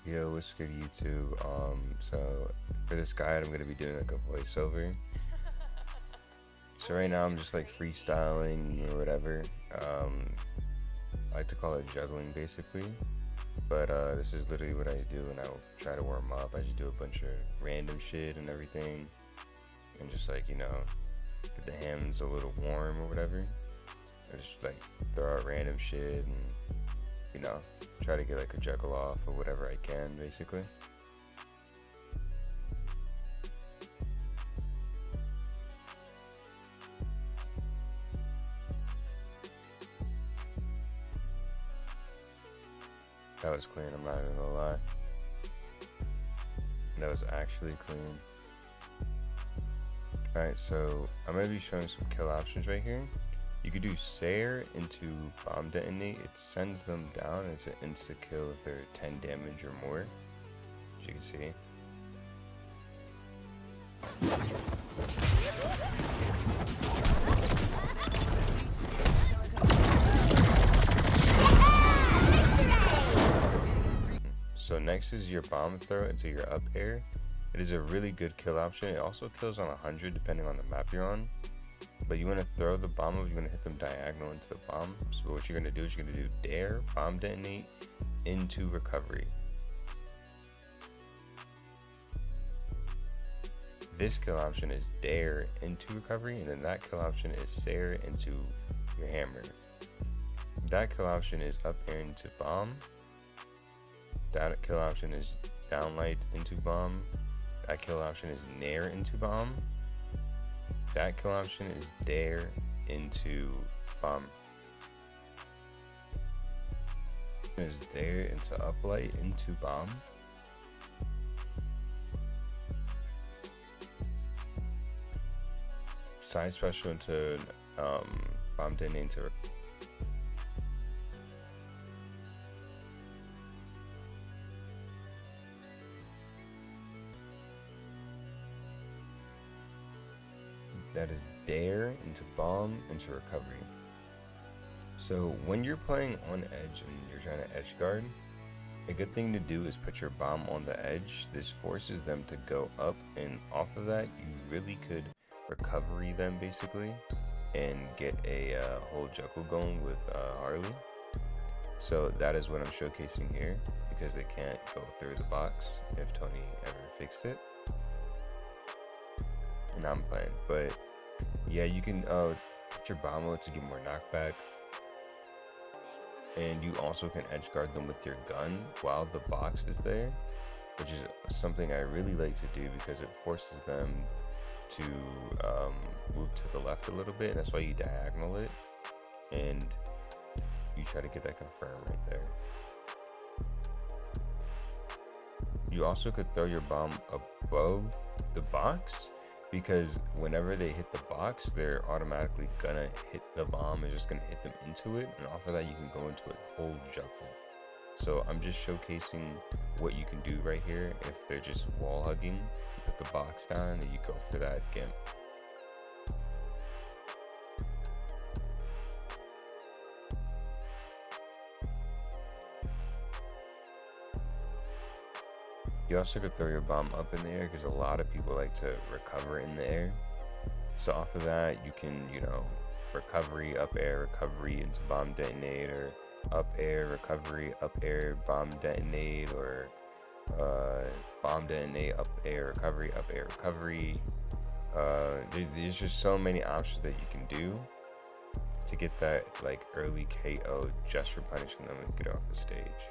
Yo, what's good YouTube? So for this guide I'm gonna be doing like a voiceover. So right now I'm just like freestyling or whatever. I like to call it juggling basically. But this is literally what I do when I try to warm up. I just do a bunch of random shit and everything. And just like, get the hands a little warm or whatever. I just like throw out random shit and try to get like a juggle off or whatever I can basically. That was clean, I'm not even gonna lie. That was actually clean. Alright, so I'm gonna be showing some kill options right here. You could do Sair into Bomb Detonate. It sends them down. It's an insta kill if they're 10 damage or more, as you can see. So next is your bomb throw into your up air. It is a really good kill option. It also kills on 100 depending on the map you're on. But you want to throw the bomb up, you want to hit them diagonal into the bomb. So what you're going to do is you're going to do dare, bomb detonate, into recovery. This kill option is dare into recovery, and then that kill option is Sair into your hammer. That kill option is up air into bomb. That kill option is downlight into bomb. That kill option is nair into bomb. That kill option is dare into bomb. Is dare into uplight into bomb. Side special into bomb detonate into. That is dare into bomb into recovery. So when you're playing on edge and you're trying to edge guard, a good thing to do is put your bomb on the edge. This forces them to go up, and off of that you really could recovery them basically and get a whole juggle going with HARLEY. So that is what I'm showcasing here, because they can't go through the box if Tony ever fixed it. And I'm playing, but yeah, you can put your bomb out to get more knockback, and you also can edge guard them with your gun while the box is there, which is something I really like to do because it forces them to move to the left a little bit, and that's why you diagonal it and you try to get that confirmed right there. You also could throw your bomb above the box, because whenever they hit the box, they're automatically gonna hit the bomb. It's just gonna hit them into it, and off of that you can go into a whole juggle. So I'm just showcasing what you can do right here. If they're just wall hugging, you put the box down and then you go for that gimp. You also could throw your bomb up in the air, because a lot of people like to recover in the air. So off of that, you can, recovery, up air, recovery into bomb detonate, or up air, recovery, up air, bomb detonate, or bomb detonate, up air, recovery, up air, recovery. There's just so many options that you can do to get that like early KO just for punishing them and get off the stage.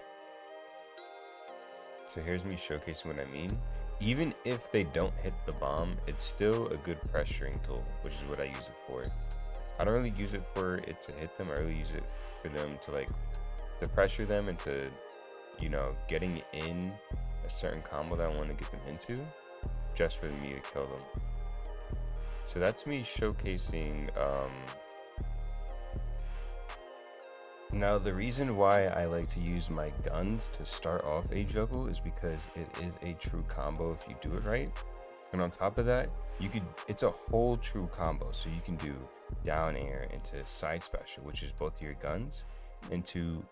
So here's me showcasing what I mean. Even if they don't hit the bomb, it's still a good pressuring tool, which is what I use it for. I don't really use it for it to hit them. I really use it for them to pressure them into, getting in a certain combo that I want to get them into, just for me to kill them. So that's me showcasing. Now the reason why I like to use my guns to start off a juggle is because it is a true combo if you do it right. And on top of that, it's a whole true combo. So you can do down air into side special, which is both your guns, into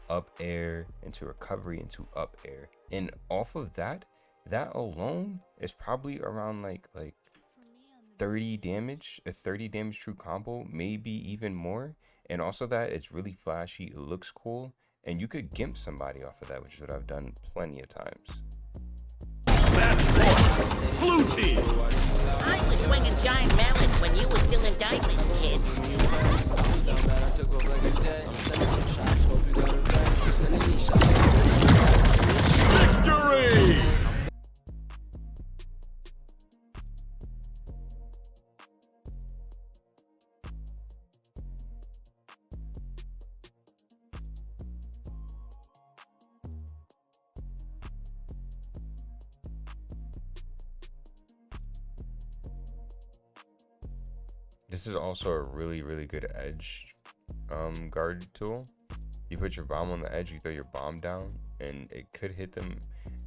up air into recovery into up air, and off of that, that alone is probably around like 30 damage, a 30 damage true combo, maybe even more. And also that it's really flashy, it looks cool, and you could gimp somebody off of that, which is what I've done plenty of times. Blue team! I was swinging giant mallets when you were still in diapers, kid. Victory! This is also a really good edge guard tool. You put your bomb on the edge, you throw your bomb down, and it could hit them.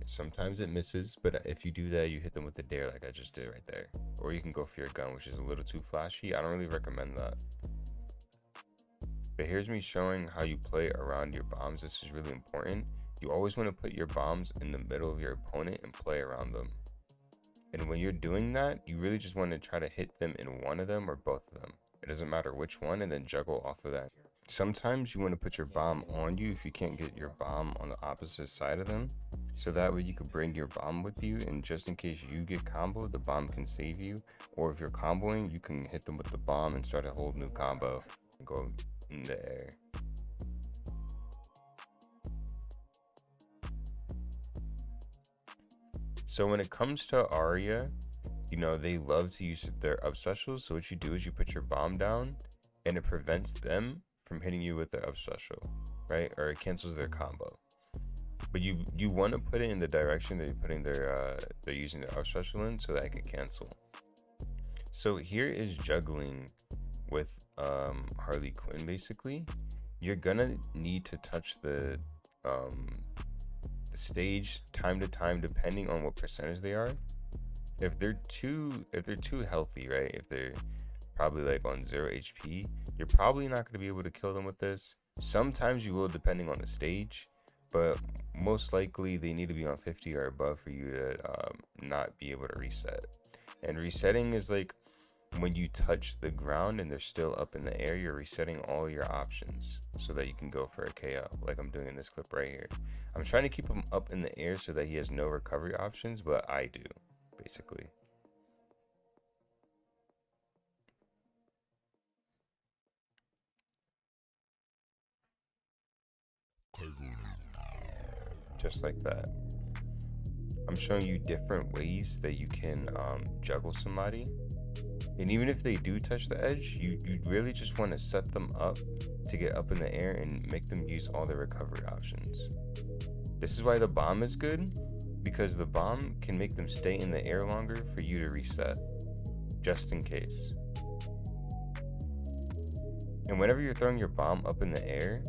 Sometimes it misses, but if you do that, you hit them with the dare like I just did right there. Or you can go for your gun, which is a little too flashy. I don't really recommend that. But here's me showing how you play around your bombs. This is really important. You always want to put your bombs in the middle of your opponent and play around them. And when you're doing that, you really just want to try to hit them in one of them or both of them. It doesn't matter which one, and then juggle off of that. Sometimes you want to put your bomb on you if you can't get your bomb on the opposite side of them. So that way you could bring your bomb with you, and just in case you get comboed, the bomb can save you. Or if you're comboing, you can hit them with the bomb and start a whole new combo and go in the air. So when it comes to Arya, you know, they love to use their up specials. So what you do is you put your bomb down and it prevents them from hitting you with their up special, right? Or it cancels their combo. But you want to put it in the direction they're putting they're using their up special in, so that it can cancel. So here is juggling with Harley Quinn. Basically, you're gonna need to touch the stage time to time, depending on what percentage they are. If they're too healthy, right? If they're probably like on 0 HP, you're probably not going to be able to kill them with this. Sometimes you will, depending on the stage, but most likely they need to be on 50 or above for you to not be able to reset. And resetting is like when you touch the ground and they're still up in the air, you're resetting all your options so that you can go for a KO, like I'm doing in this clip right here. I'm trying to keep him up in the air so that he has no recovery options, but I do, basically. Just like that. I'm showing you different ways that you can juggle somebody. And even if they do touch the edge, you really just want to set them up to get up in the air and make them use all their recovery options. This is why the bomb is good, because the bomb can make them stay in the air longer for you to reset, just in case. And whenever you're throwing your bomb up in the air,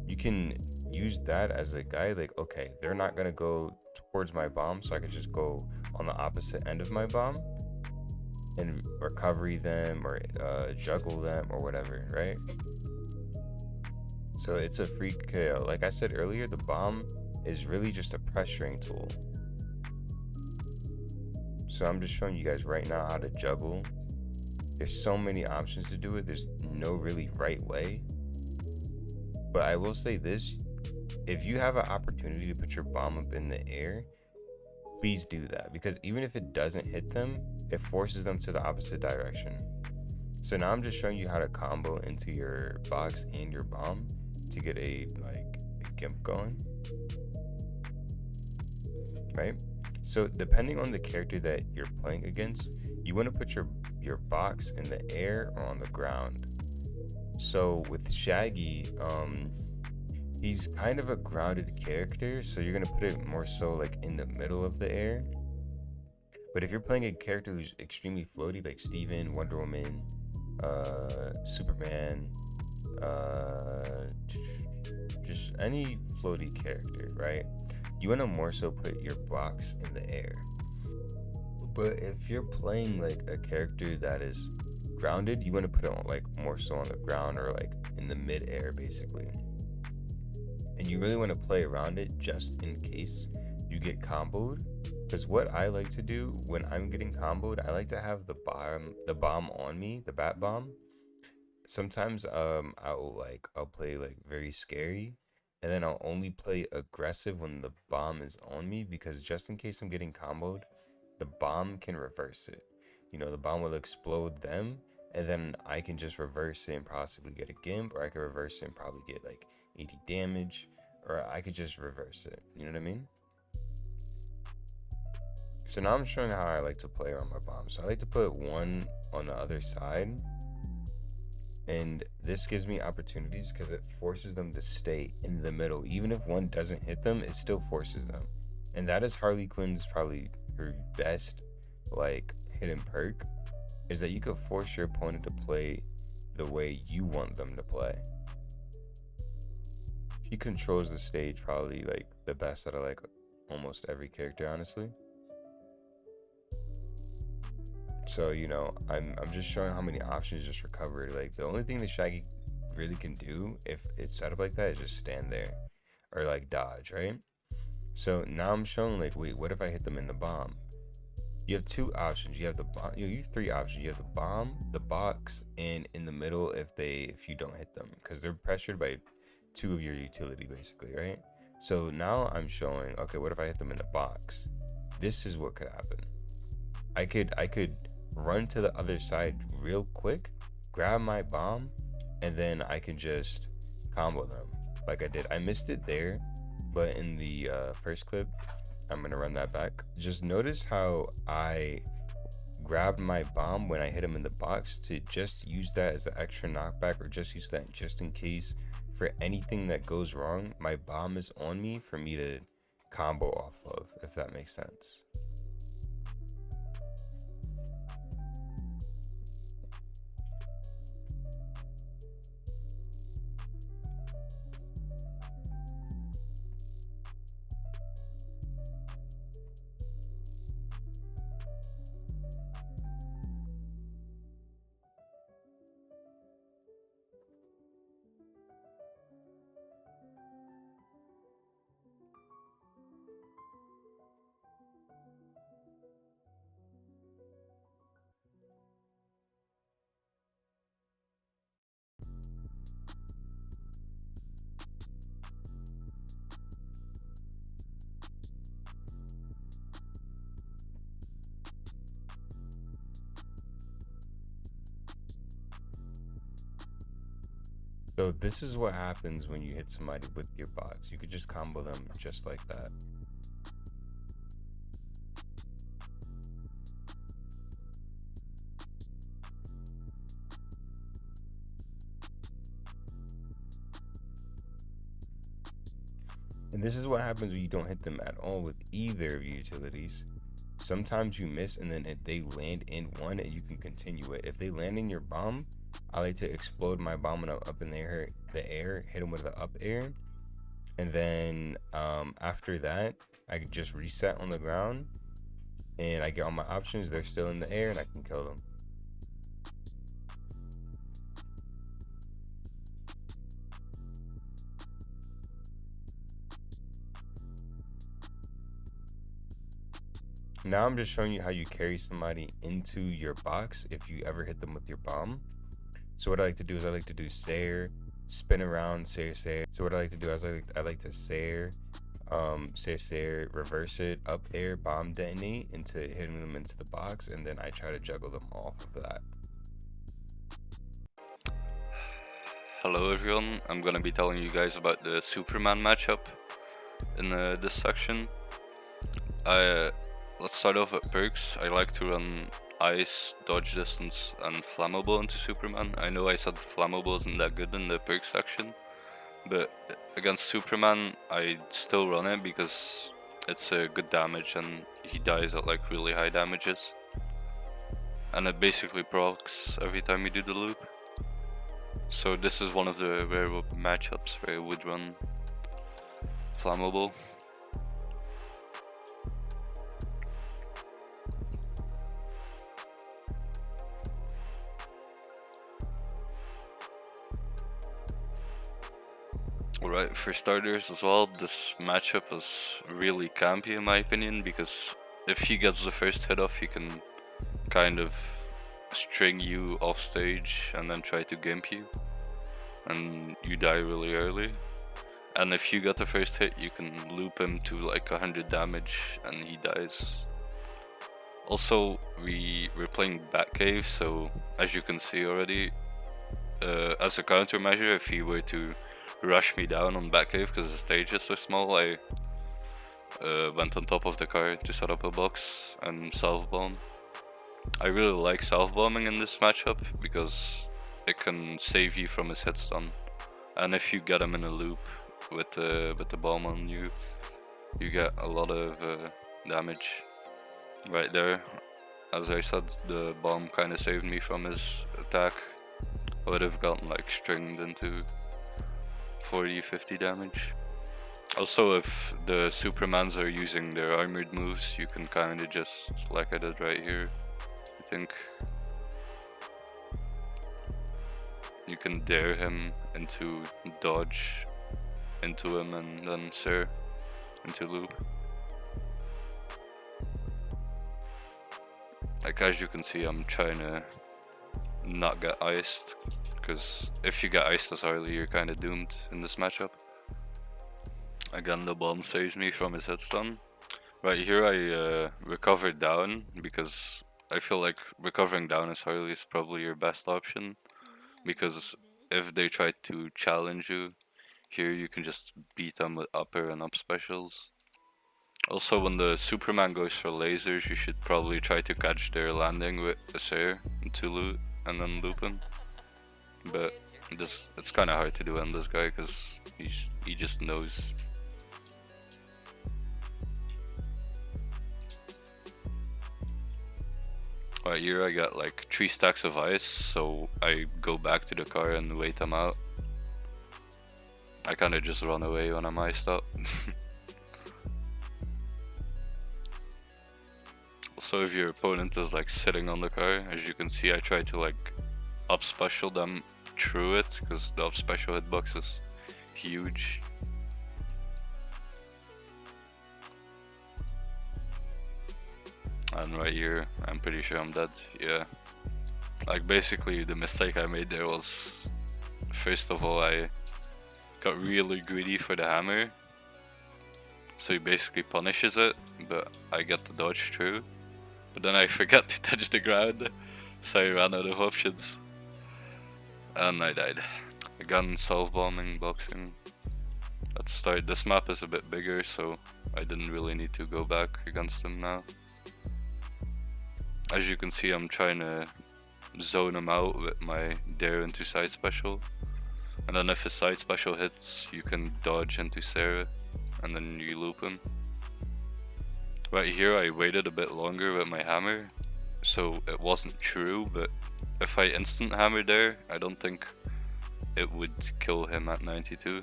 you can use that as a guide, like, okay, they're not gonna go towards my bomb, so I can just go on the opposite end of my bomb and recovery them or juggle them or whatever, right? So it's a free KO. Like I said earlier, the bomb is really just a pressuring tool. So I'm just showing you guys right now how to juggle. There's so many options to do it. There's no really right way. But I will say this, if you have an opportunity to put your bomb up in the air, please do that, because even if it doesn't hit them, it forces them to the opposite direction. So now I'm just showing you how to combo into your box and your bomb to get a gimp going, right? So depending on the character that you're playing against, you want to put your box in the air or on the ground. So with Shaggy, he's kind of a grounded character, so you're gonna put it more so like in the middle of the air. But if you're playing a character who's extremely floaty, like Steven, Wonder Woman, Superman, just any floaty character, right? You want to more so put your box in the air. But if you're playing like a character that is grounded, you want to put it on like more so on the ground or like in the mid-air, basically. and you really want to play around it just in case you get comboed. Because what I like to do when I'm getting comboed, I like to have the bomb on me, the bat bomb. Sometimes I'll play like very scary, and then I'll only play aggressive when the bomb is on me, because just in case I'm getting comboed, the bomb can reverse it. You know, the bomb will explode them, and then I can just reverse it and possibly get a gimp, or I could reverse it and probably get like 80 damage, or I could just reverse it. You know what I mean? So now I'm showing how I like to play around my bomb. So I like to put one on the other side, and this gives me opportunities because it forces them to stay in the middle. Even if one doesn't hit them, it still forces them. And that is Harley Quinn's probably her best like hidden perk, is that you could force your opponent to play the way you want them to play. She controls the stage probably like the best out of like almost every character, honestly. So, you know, I'm just showing how many options just recovered. Like, the only thing that Shaggy really can do if it's set up like that is just stand there or like dodge, right? So now I'm showing like, wait, what if I hit them in the bomb? You have two options. You have the bomb. You have three options. You have the bomb, the box, and in the middle if you don't hit them, because they're pressured by two of your utility basically, right? So now I'm showing, okay, what if I hit them in the box? This is what could happen. I could run to the other side real quick, grab my bomb, and then I can just combo them like I did. I missed it there, but in the first clip, I'm gonna run that back. Just notice how I grabbed my bomb when I hit him in the box to just use that as an extra knockback, or just use that just in case for anything that goes wrong, my bomb is on me for me to combo off of, if that makes sense. So this is what happens when you hit somebody with your box. You could just combo them just like that. And this is what happens when you don't hit them at all with either of your utilities. Sometimes you miss, and then they land in one and you can continue it. If they land in your bomb, I like to explode my bomb when I'm up in the air, hit them with the up air. And then after that, I can just reset on the ground and I get all my options. They're still in the air and I can kill them. Now I'm just showing you how you carry somebody into your box if you ever hit them with your bomb. So what I like to do is I like to do Sair, spin around, Sair. So what I like to do is I like to Sair, Sair, reverse it, up air, bomb detonate into hitting them into the box, and then I try to juggle them off of that. Hello everyone, I'm gonna be telling you guys about the Superman matchup in this section. Let's start off with perks. I like to run Ice, Dodge Distance, and Flammable into Superman. I know I said Flammable isn't that good in the perk section, but against Superman I still run it because it's a good damage and he dies at like really high damages. And it basically procs every time you do the loop. So this is one of the rare matchups where I would run Flammable. Alright, For starters as well, this matchup is really campy in my opinion, because if he gets the first hit off, he can kind of string you off stage and then try to gimp you, and you die really early. And if you get the first hit, you can loop him to like 100 damage and he dies. Also, we're playing Batcave, so as you can see already, as a countermeasure, if he were to rush me down on Batcave because the stage is so small, I went on top of the car to set up a box and self-bomb. I really like self-bombing in this matchup because it can save you from his hit stun, and if you get him in a loop with the bomb on you, you get a lot of damage. Right there, as I said, the bomb kind of saved me from his attack. I would have gotten like stringed into 40-50 damage. Also, if the Supermans are using their armored moves, you can kind of just, like I did right here, I think, you can dare him into dodge into him and then Sir into loop. Like as you can see, I'm trying to not get iced, because if you get iced as Harley, you're kind of doomed in this matchup. Again, the bomb saves me from his hit stun. Right here I recovered down, because I feel like recovering down as Harley is probably your best option, because if they try to challenge you, here you can just beat them with upper and up specials. Also, when the Superman goes for lasers, you should probably try to catch their landing with a Sayer into loot and then loop him. But it's kind of hard to do on this guy because he just knows. Right here I got like 3 stacks of ice, so I go back to the car and wait them out. I kind of just run away when I'm iced up. Also, if your opponent is like sitting on the car, as you can see, I try to like up special them through it, because the up special hitbox is huge. And right here, I'm pretty sure I'm dead. Yeah. Like basically the mistake I made there was, first of all, I got really greedy for the hammer. So he basically punishes it, but I get the dodge through. But then I forgot to touch the ground, so I ran out of options. And I died. Again, self-bombing, boxing. Let's start. This map is a bit bigger, so I didn't really need to go back against him now. As you can see, I'm trying to zone him out with my dare into side special. And then if his side special hits, you can dodge into Sarah, and then you loop him. Right here I waited a bit longer with my hammer, so it wasn't true, but if I instant hammer there, I don't think it would kill him at 92.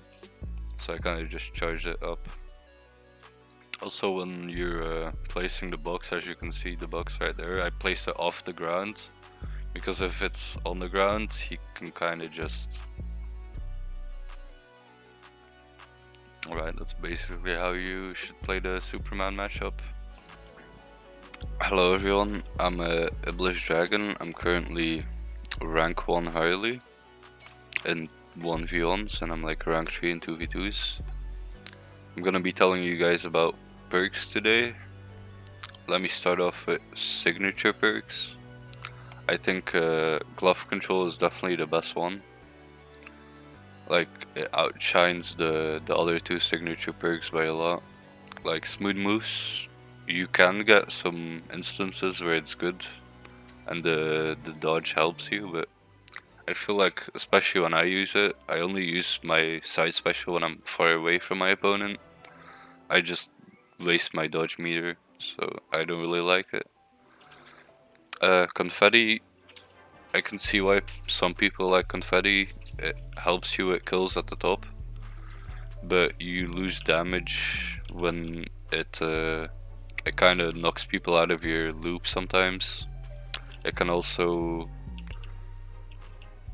So I kind of just charged it up. Also, when you're placing the box, as you can see the box right there, I placed it off the ground, because if it's on the ground, he can kind of just... Alright, that's basically how you should play the Superman matchup. Hello everyone, I'm a Iblis Dragon. I'm currently rank 1 Harley in 1v1s, and I'm like rank 3 in 2v2s. I'm gonna be telling you guys about perks today. Let me start off with signature perks. I think glove control is definitely the best one. Like, it outshines the other 2 signature perks by a lot. Like smooth moves, you can get some instances where it's good and the dodge helps you, but I feel like, especially when I use it, I only use my side special when I'm far away from my opponent. I just waste my dodge meter, so I don't really like it. Confetti, I can see why some people like confetti. It helps you with kills at the top, but you lose damage when it kind of knocks people out of your loop sometimes. It can also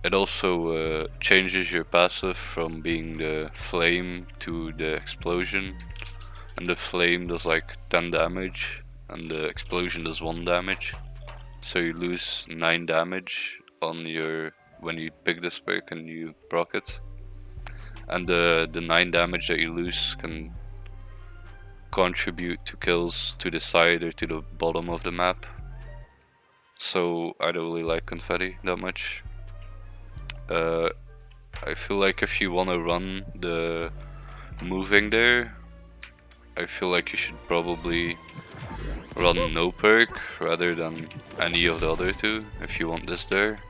It also changes your passive from being the flame to the explosion, and the flame does like 10 damage and the explosion does 1 damage, so you lose 9 damage on your when you pick this perk and you proc it, and the 9 damage that you lose can contribute to kills to the side or to the bottom of the map. So I don't really like confetti that much. I feel like if you want to run the moving there, I feel like you should probably run no perk rather than any of the other two if you want this there.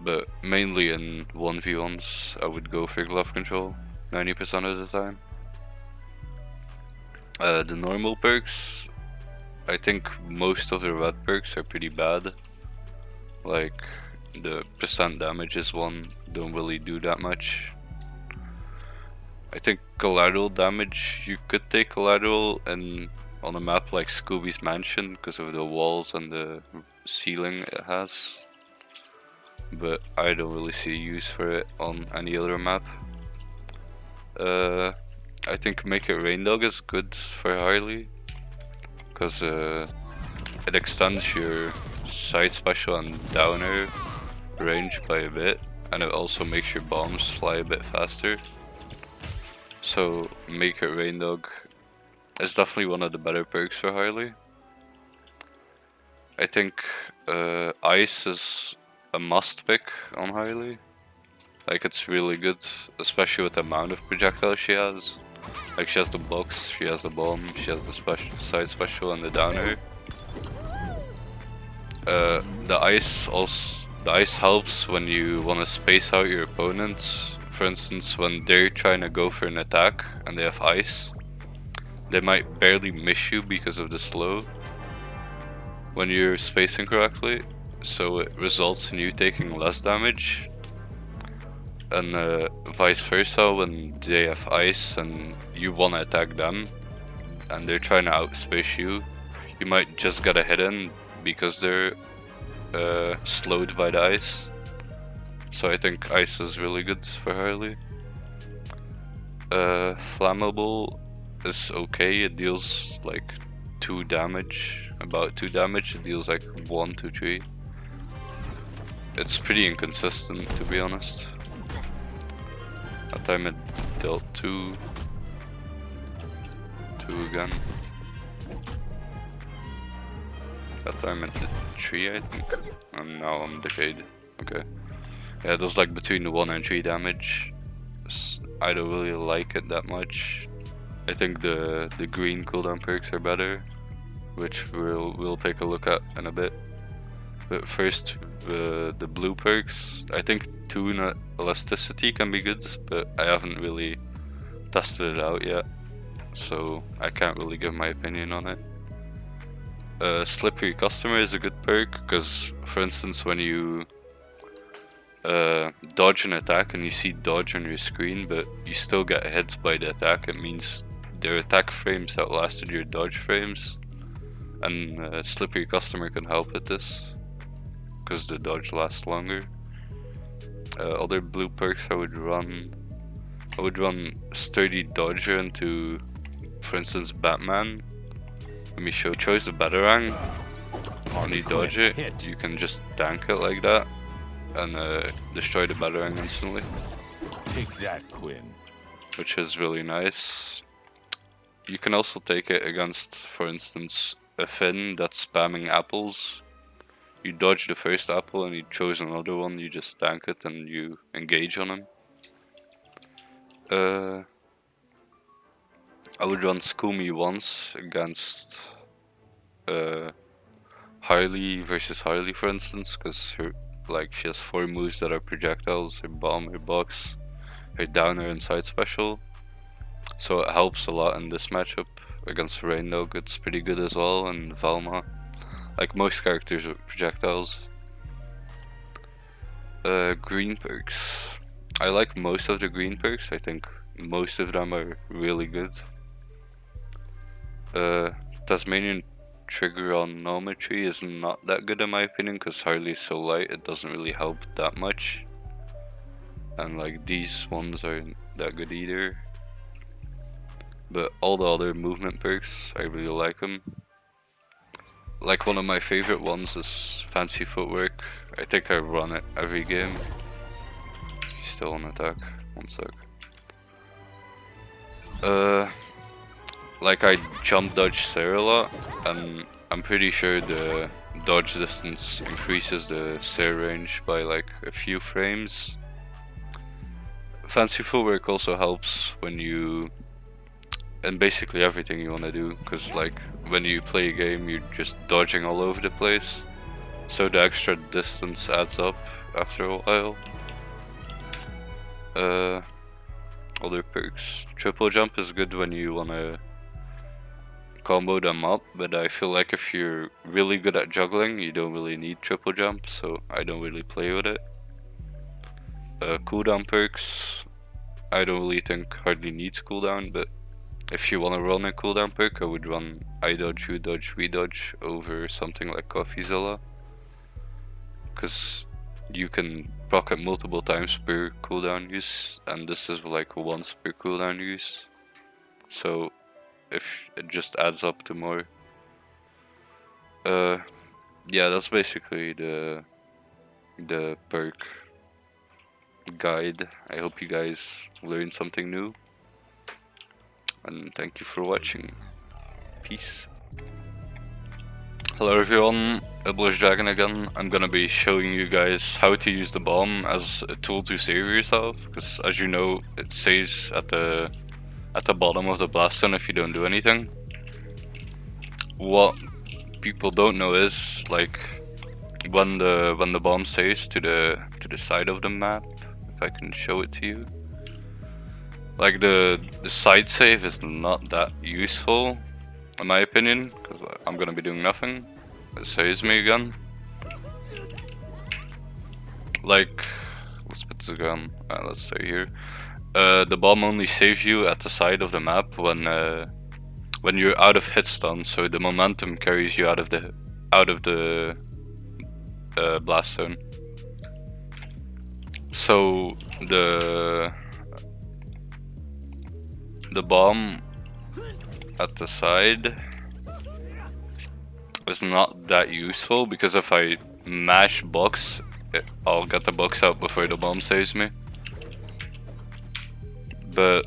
But mainly in 1v1s I would go for glove control 90% of the time. The normal perks, I think most of the red perks are pretty bad. Like the percent damage is one, don't really do that much. I think collateral damage, you could take collateral and on a map like Scooby's Mansion because of the walls and the ceiling it has, but I don't really see use for it on any other map. I think Make It Rain Dog is good for Harley because it extends your side special and downer range by a bit, and it also makes your bombs fly a bit faster. So Make It Rain Dog is definitely one of the better perks for Harley. I think Ice is a must pick on Harley. Like it's really good, especially with the amount of projectiles she has. Like she has the box, she has the bomb, she has the side special and the downer. The ice helps when you want to space out your opponents. For instance, when they're trying to go for an attack and they have ice, they might barely miss you because of the slow when you're spacing correctly, so it results in you taking less damage. And vice versa, when they have ice and you want to attack them and they're trying to outspace you, you might just get a hit in because they're slowed by the ice. So I think ice is really good for Harley. Flammable is okay, it deals like 2 damage, about 2 damage, it deals like 1 to 3. It's pretty inconsistent, to be honest. That time it dealt 2 again. That time it did 3, I think, and now I'm decayed. Okay. Yeah, it does like between 1 and 3 damage. I don't really like it that much. I think the green cooldown perks are better, which we'll take a look at in a bit. But first, the blue perks. I think Toon Elasticity can be good, but I haven't really tested it out yet, so I can't really give my opinion on it. Slippery Customer is a good perk because, for instance, when you dodge an attack and you see dodge on your screen, but you still get hit by the attack, it means their attack frames outlasted your dodge frames, and Slippery Customer can help with this because the dodge lasts longer. Other blue perks I would run Sturdy Dodger into, for instance, Batman. Let me show. Choose the Batarang. When you dodge it, you can just tank it like that and destroy the Batarang instantly. Take that, Quinn. Which is really nice. You can also take it against, for instance, a Finn that's spamming apples. You dodge the first apple and he throws another one, you just tank it and you engage on him. I would run Scoomy once against Harley versus Harley, for instance, because she has 4 moves that are projectiles: her bomb, her box, her downer and side special. So it helps a lot in this matchup. Against Rain Dog it's pretty good as well, and Velma. Like most characters with projectiles. Green perks. I like most of the green perks. I think most of them are really good. Tasmanian trigonometry is not that good in my opinion, because Harley is so light it doesn't really help that much. And like these ones aren't that good either. But all the other movement perks, I really like them. Like one of my favorite ones is Fancy Footwork. I think I run it every game. He's still on attack. One sec. Like I jump dodge Sarah a lot, and I'm pretty sure the dodge distance increases the Sarah range by like a few frames. Fancy Footwork also helps when you, and basically everything you want to do, because like when you play a game you're just dodging all over the place, so the extra distance adds up after a while. Other perks, triple jump is good when you want to combo them up, but I feel like if you're really good at juggling you don't really need triple jump, so I don't really play with it. Cooldown perks, I don't really think hardly needs cooldown, but if you want to run a cooldown perk I would run I dodge, you dodge, we dodge over something like CoffeeZilla, because you can proc it multiple times per cooldown use, and this is like once per cooldown use, so if it just adds up to more. Yeah, that's basically the perk guide. I hope you guys learned something new, and thank you for watching. Peace. Hello everyone, Blush Dragon again. I'm gonna be showing you guys how to use the bomb as a tool to save yourself, because as you know it saves at the bottom of the blast zone if you don't do anything. What people don't know is like when the bomb saves to the side of the map, if I can show it to you. Like the side save is not that useful in my opinion, because I'm gonna be doing nothing. It saves me again. Like, let's put this gun, let's stay here. The bomb only saves you at the side of the map when you're out of hit stun, so the momentum carries you out of the blast zone. So the bomb at the side is not that useful, because if I mash box, I'll get the box out before the bomb saves me. But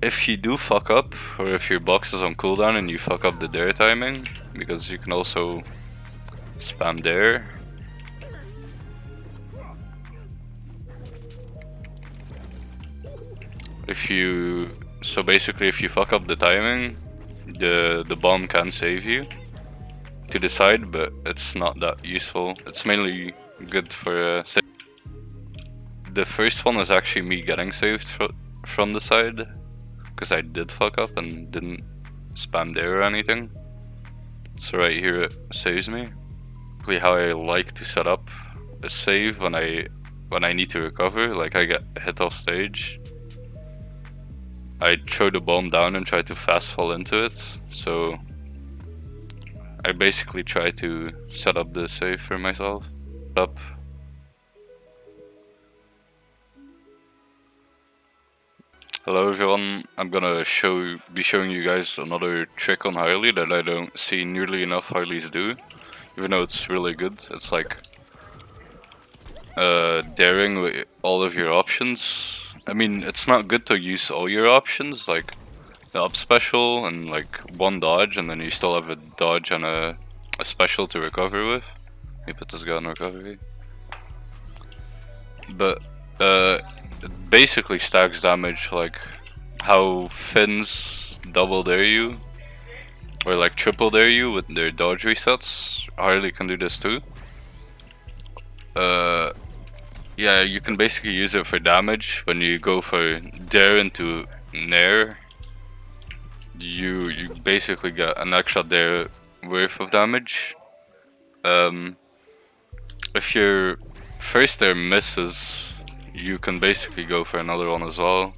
if you do fuck up, or if your box is on cooldown and you fuck up the dare timing, because you can also spam dare. So basically if you fuck up the timing, the bomb can save you to the side, but it's not that useful. It's mainly good for save. The first one is actually me getting saved from the side, because I did fuck up and didn't spam there or anything. So right here it saves me. How I like to set up a save when I need to recover, like I get hit off stage, I throw the bomb down and try to fast fall into it. So I basically try to set up the save for myself. Hello everyone, I'm gonna be showing you guys another trick on Harley that I don't see nearly enough Harleys do, even though it's really good. It's like daring with all of your options. I mean, it's not good to use all your options, like the up special and like one dodge, and then you still have a dodge and a special to recover with. Let me put this guy on recovery. But it basically stacks damage, like how Finn's double dare you, or like triple dare you with their dodge resets. Harley can do this too. Yeah, you can basically use it for damage. When you go for dare into nair, you basically get an extra dare worth of damage. If your first dare misses, you can basically go for another one as well.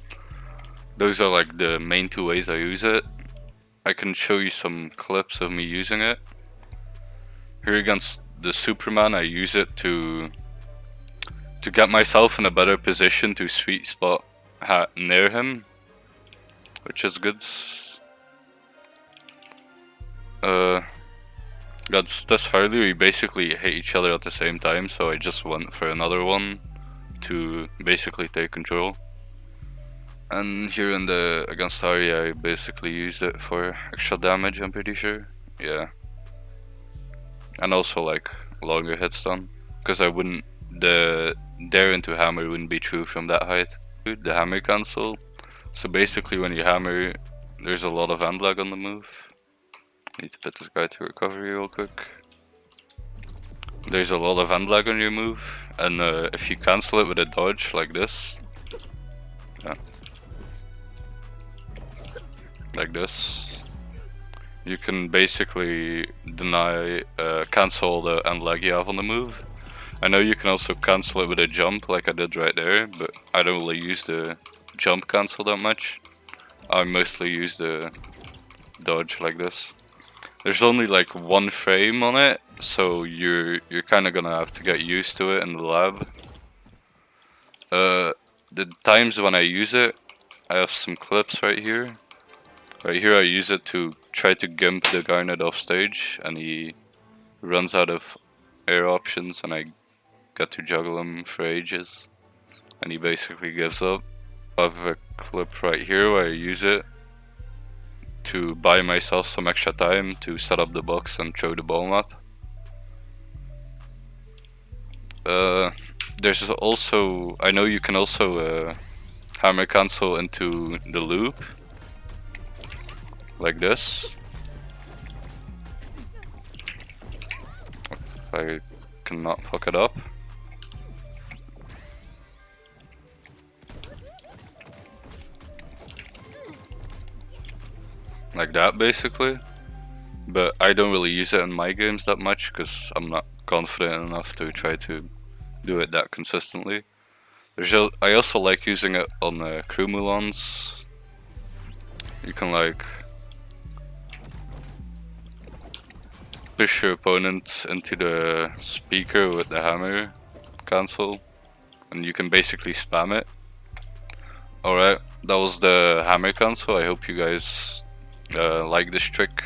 Those are like the main two ways I use it. I can show you some clips of me using it. Here against the Superman, I use it to get myself in a better position to sweet spot near him, which is good. Against this Harley, we basically hit each other at the same time, so I just went for another one to basically take control. And here in the against Harley, I basically used it for extra damage, I'm pretty sure. Yeah. And also like longer hit stun, because I wouldn't, the dare into hammer wouldn't be true from that height. The hammer cancel. So basically when you hammer, there's a lot of hand lag on the move. Need to put this guy to recovery real quick. There's a lot of hand lag on your move, and if you cancel it with a dodge like this, yeah, like this, you can basically cancel the hand lag you have on the move. I know you can also cancel it with a jump like I did right there, but I don't really use the jump cancel that much. I mostly use the dodge like this. There's only like one frame on it, so you're kind of gonna have to get used to it in the lab. The times when I use it, I have some clips right here. Right here I use it to try to gimp the Garnet off stage, and he runs out of air options, and I get to juggle him for ages, and he basically gives up. I have a clip right here where I use it to buy myself some extra time to set up the box and throw the ball map. There's also, I know you can also hammer cancel into the loop, like this. I cannot fuck it up. Like that basically, but I don't really use it in my games that much because I'm not confident enough to try to do it that consistently. I also like using it on crew Mulans. You can like push your opponent into the speaker with the hammer cancel, and you can basically spam it. Alright, that was the hammer cancel. I hope you guys like this trick.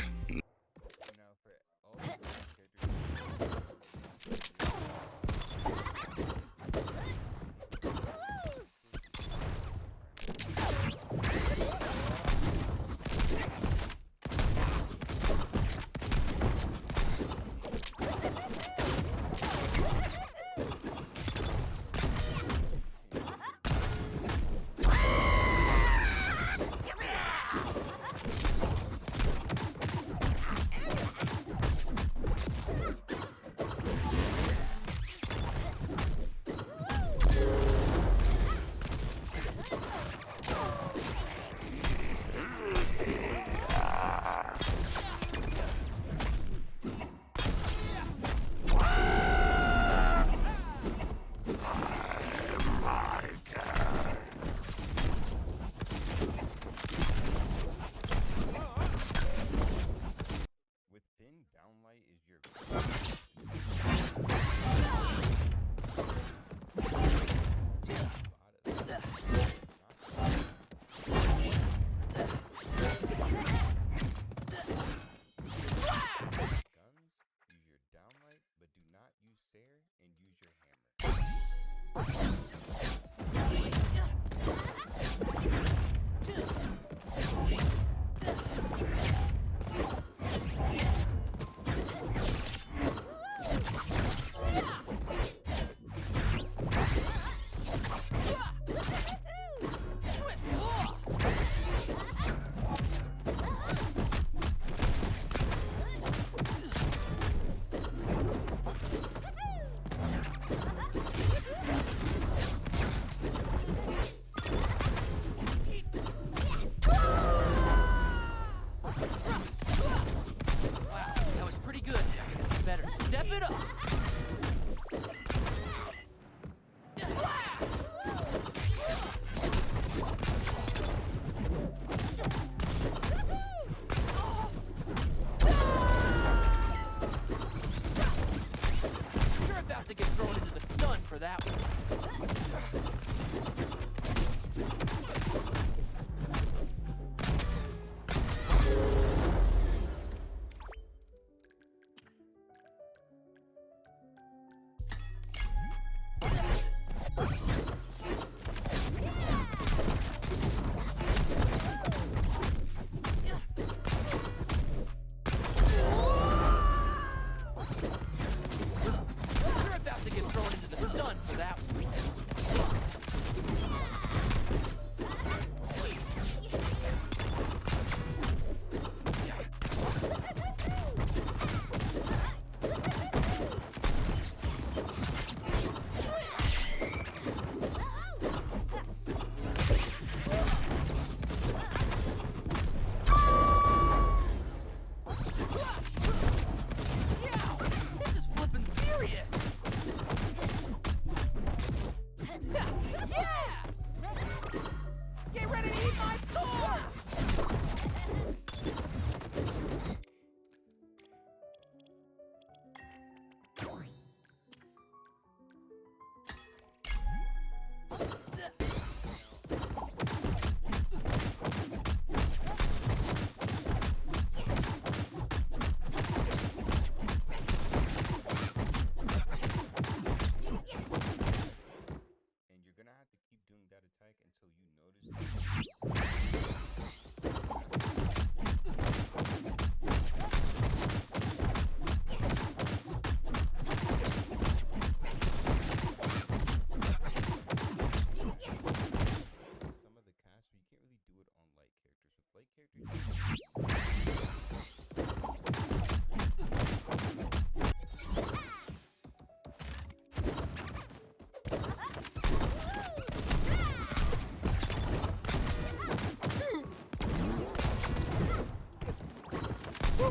Like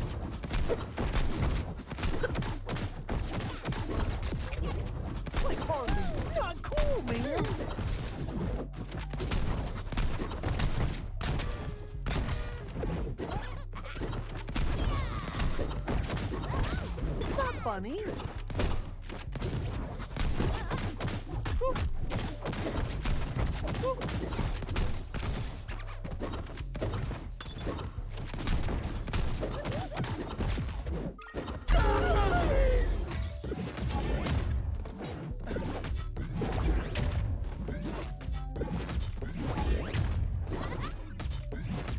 Harley. Not cool, man. Not funny.